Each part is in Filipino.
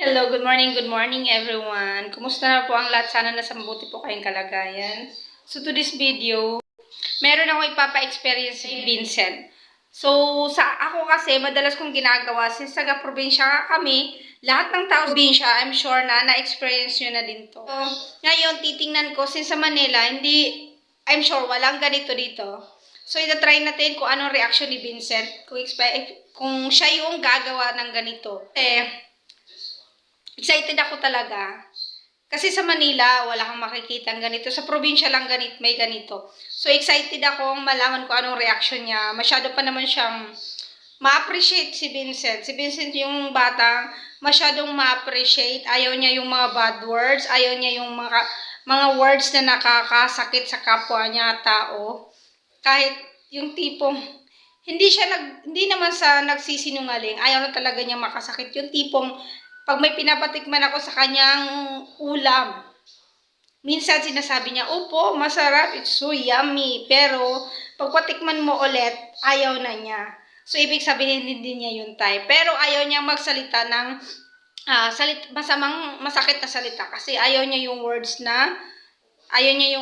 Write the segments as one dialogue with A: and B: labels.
A: Hello, good morning everyone. Kumusta na po ang lahat? Sana nasa mabuti po kayong kalagayan. So to this video, meron ako ipapa-experience si Vincent. So sa ako kasi, madalas kong ginagawa, since taga-probinsya kami, lahat ng tao sa probinsya, I'm sure na na-experience nyo na din to. So, ngayon, titingnan ko, since sa Manila, I'm sure walang ganito dito. So ita-try natin kung anong reaction ni Vincent, kung siya yung gagawa ng ganito. Excited ako talaga. Kasi sa Manila, wala kang makikita ganito. Sa probinsya lang may ganito. So, excited akong malaman ko anong reaction niya. Masyado pa naman siyang ma-appreciate si Vincent. Si Vincent yung batang masyadong ma-appreciate. Ayaw niya yung mga bad words. Ayaw niya yung mga words na nakakasakit sa kapwa niya tao. Kahit yung tipong hindi naman sa nagsisinungaling. Ayaw na talaga niya makasakit. Yung tipong pag may pinapatikman ako sa kanyang ulam, minsan sinasabi niya, opo, masarap, it's so yummy. Pero, pag patikman mo ulit, ayaw na niya. So, ibig sabihin, hindi niya yun type. Pero, ayaw niya magsalita ng masakit na salita. Kasi ayaw niya yung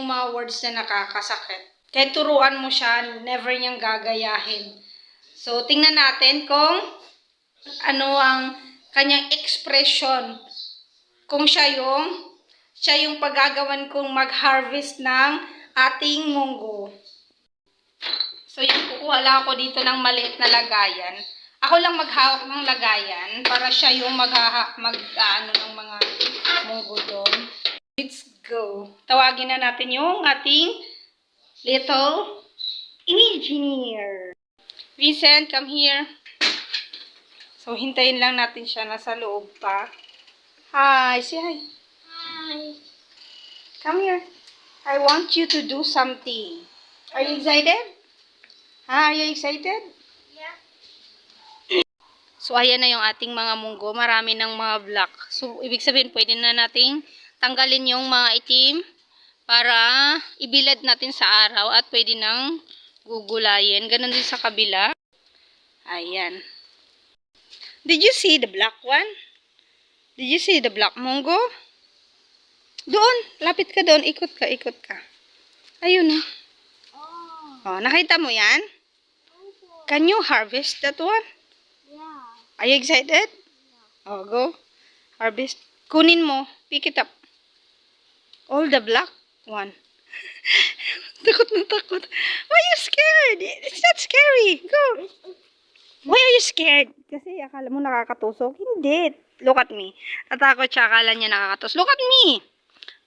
A: mga words na nakakasakit. Kaya turuan mo siya, never niyang gagayahin. So, tingnan natin kung ano ang kanyang expression. Kung siya yung paggagawan kong mag-harvest ng ating munggo. So, yung kukuha lang ako dito ng maliit na lagayan. Ako lang maghawak ng lagayan para siya yung mag-ano ng mga munggo doon. Let's go. Tawagin na natin yung ating little engineer. Vincent, come here. So, hintayin lang natin siya. Nasa loob pa. Hi, say hi.
B: Hi.
A: Come here. I want you to do something. Are you excited? Are you excited?
B: Yeah.
A: So, ayan na yung ating mga munggo. Marami ng mga black. So, ibig sabihin, pwede na nating tanggalin yung mga itim para ibilad natin sa araw at pwede nang gugulayin. Ganon din sa kabila. Ayan. Did you see the black one? Did you see the black munggo? Doon. Lapit ka doon. Ikot ka, ikot ka. Ayun na. Oh, nakita mo yan? Can you harvest that one?
B: Yeah.
A: Are you excited? Oh, go. Harvest. Kunin mo. Pick it up. All the black one. Takot na takot. Why are you scared? It's not scary. Go. Why are you scared? Kasi akala mo nakakatusok. Hindi. Look at me. Natakot siya. Akala niya nakakatusok. Look at me.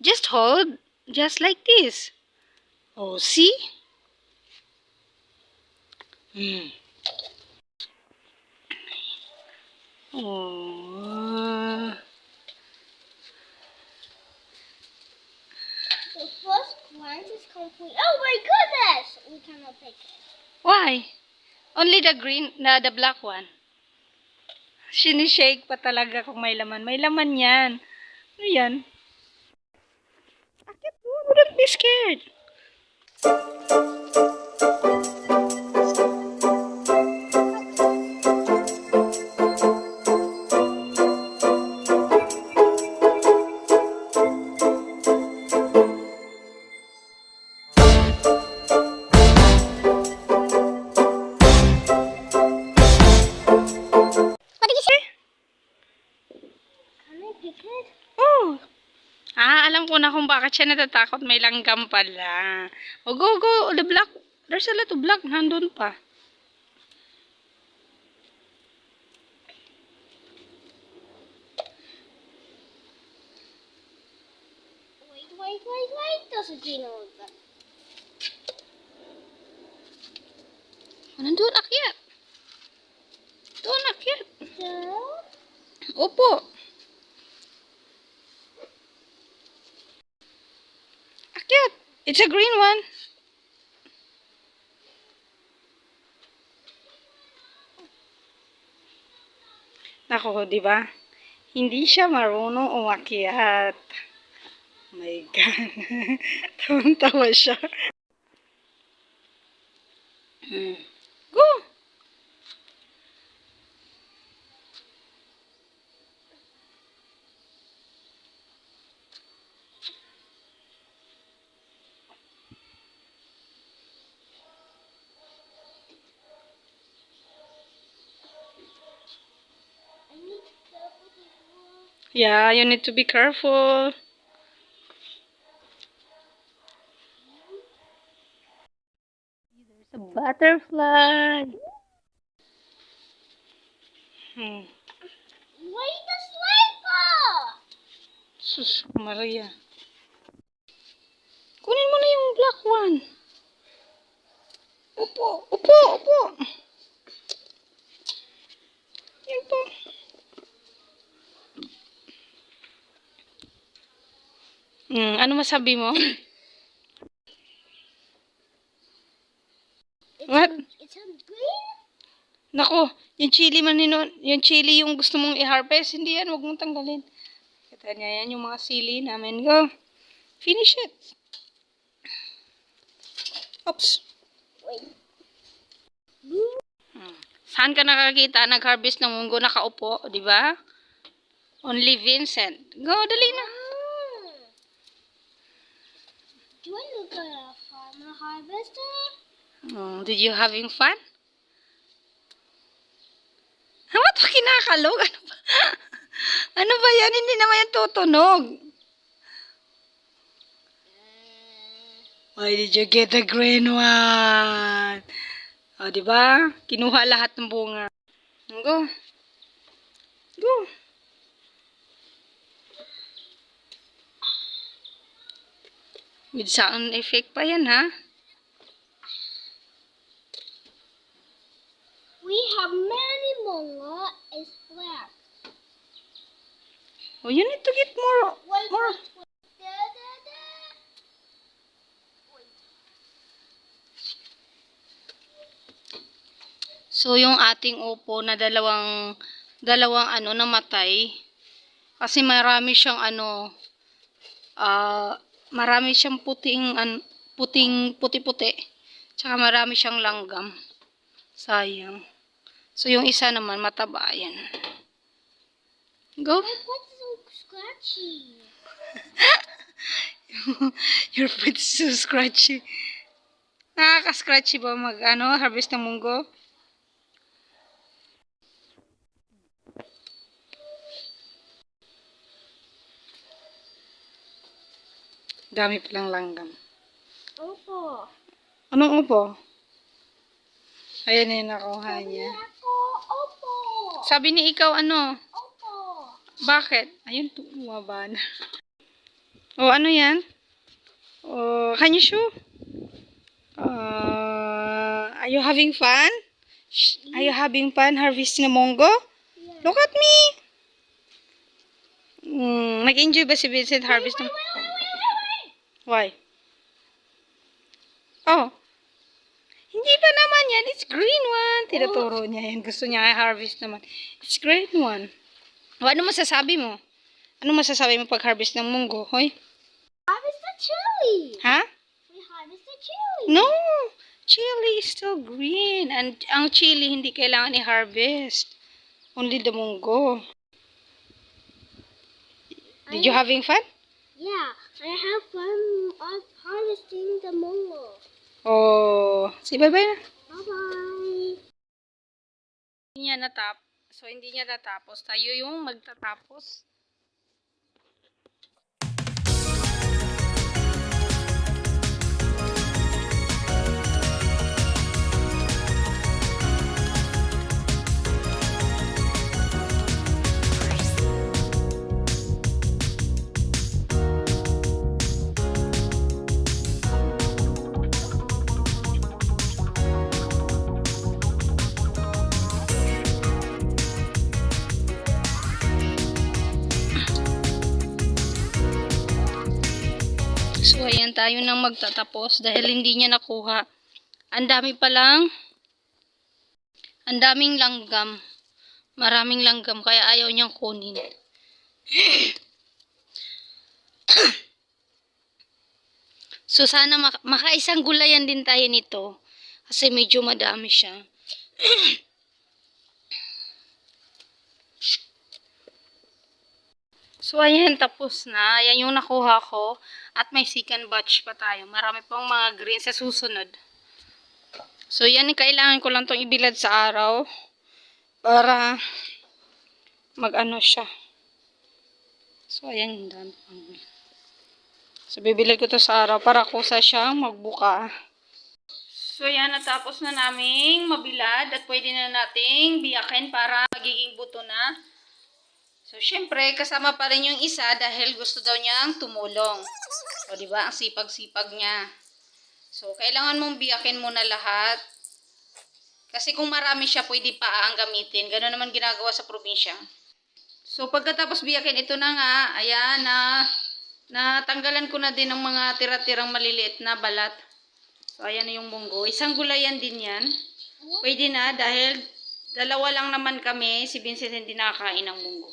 A: Just hold. Just like this. Oh, see? Oh.
B: The first plant is complete. Oh my goodness! We cannot pick it.
A: Why? Only the green, the black one. Sinishake pa talaga kung may laman. May laman yan. Ano yan? Akit mo. Don't be scared.
B: Can I pick it?
A: Oh. Alam ko na kung bakit siya natatakot. May langgam pala. Oh, go. The black. There's a lot of black. Nandun pa.
B: Wait. There's a green one.
A: Nandun, akyat. Doon, akyat.
B: No?
A: Opo. Akyat. It's a green one. Nako, di ba? Hindi siya marunong umakyat. Oh my God. Tawang-tawa siya. Go. Yeah, you need to be careful. There's a butterfly. Hmm.
B: Wait, the slipper!
A: Sus, Maria. Kunin mo na yung black one. Upo, upo, upo. Yan po. Ano masabi mo? What?
B: It's on green?
A: Nako, yung chili yung chili yung gusto mong i-harvest, hindi yan, wag mong tanggalin. Kita niya yan, yung mga sili namin. Go. Finish it. Oops.
B: Wait.
A: Saan ka nakakita nag-harvest ng munggo nakaupo, di ba? Only Vincent. Go, dali na.
B: Do I look like a farmer harvester?
A: Did you having fun? Ano to kinakalog? Ano ba? Ano ba yan? Hindi naman yan tutunog. Why did you get the green one? O, di ba? Kinuha lahat ng bunga. Go. Go. With sound effect pa yan, ha?
B: We have many mongo. It's black.
A: Oh, you need to get more.
B: Wait,
A: more.
B: wait, wait. Da. Wait.
A: So, yung ating upo na dalawang namatay. Kasi marami siyang marami siyang puti-puti. Tsaka marami siyang langgam. Sayang. So, yung isa naman, mataba. Yan. Go.
B: My foot's so scratchy.
A: Your foot is so scratchy. Nakaka-scratchy ba harvest ng munggo? Dami palang langgam.
B: Opo.
A: Anong upo? Ayan yung nakuha niya.
B: Ako, opo.
A: Sabi ni ikaw
B: Opo.
A: Bakit? Ayun, tumaba na. Oh, ano yan? Oh, can you show? Are you having fun? Are you having fun harvesting ng munggo?
B: Yeah.
A: Look at me! Nag-enjoy ba si Vincent harvest ng... Why? Oh. Hindi pa naman yan. It's green one. Tinuturo niya yan. Gusto niya i-harvest naman. It's green one. O, ano masasabi mo? Ano masasabi mo pag harvest ng munggo? Hoy?
B: Harvest the chili.
A: Ha?
B: We harvest the chili.
A: No! Chili is still green. And ang chili hindi kailangan i-harvest. Only the munggo. Did you having fun?
B: Yeah, I have fun of harvesting the mango.
A: Oh, say bye-bye na.
B: Bye-bye.
A: Hindi niya natapos. Tayo yung magtatapos. So, ayan tayo nang magtatapos dahil hindi niya nakuha. Ang daming langgam. Maraming langgam kaya ayaw niyang kunin. So, sana makaisang gulayan din tayo nito. Kasi medyo madami siya. So, ayan, tapos na. Ayan yung nakuha ko. At may second batch pa tayo. Marami pang mga green sa susunod. So, yan, kailangan ko lang itong ibilad sa araw. Para mag-ano siya. So, ayan yung dami pang. So, bibili ko to sa araw para kusa siyang magbuka. So, yan, natapos na naming mabilad at pwede na nating biyakin para magiging buto na. So, syempre, kasama pa rin yung isa dahil gusto daw niyang tumulong. O, di ba? Ang sipag-sipag niya. So, kailangan mong biyakin muna lahat. Kasi kung marami siya, pwede pa ang gamitin. Gano'n naman ginagawa sa probinsya. So, pagkatapos biyakin, ito na nga, ayan, natanggalan ko na din ng mga tira-tirang maliliit na balat. So, ayan na yung munggo. Isang gulayan din yan. Pwede na dahil dalawa lang naman kami, si Vincent hindi nakakain ng munggo.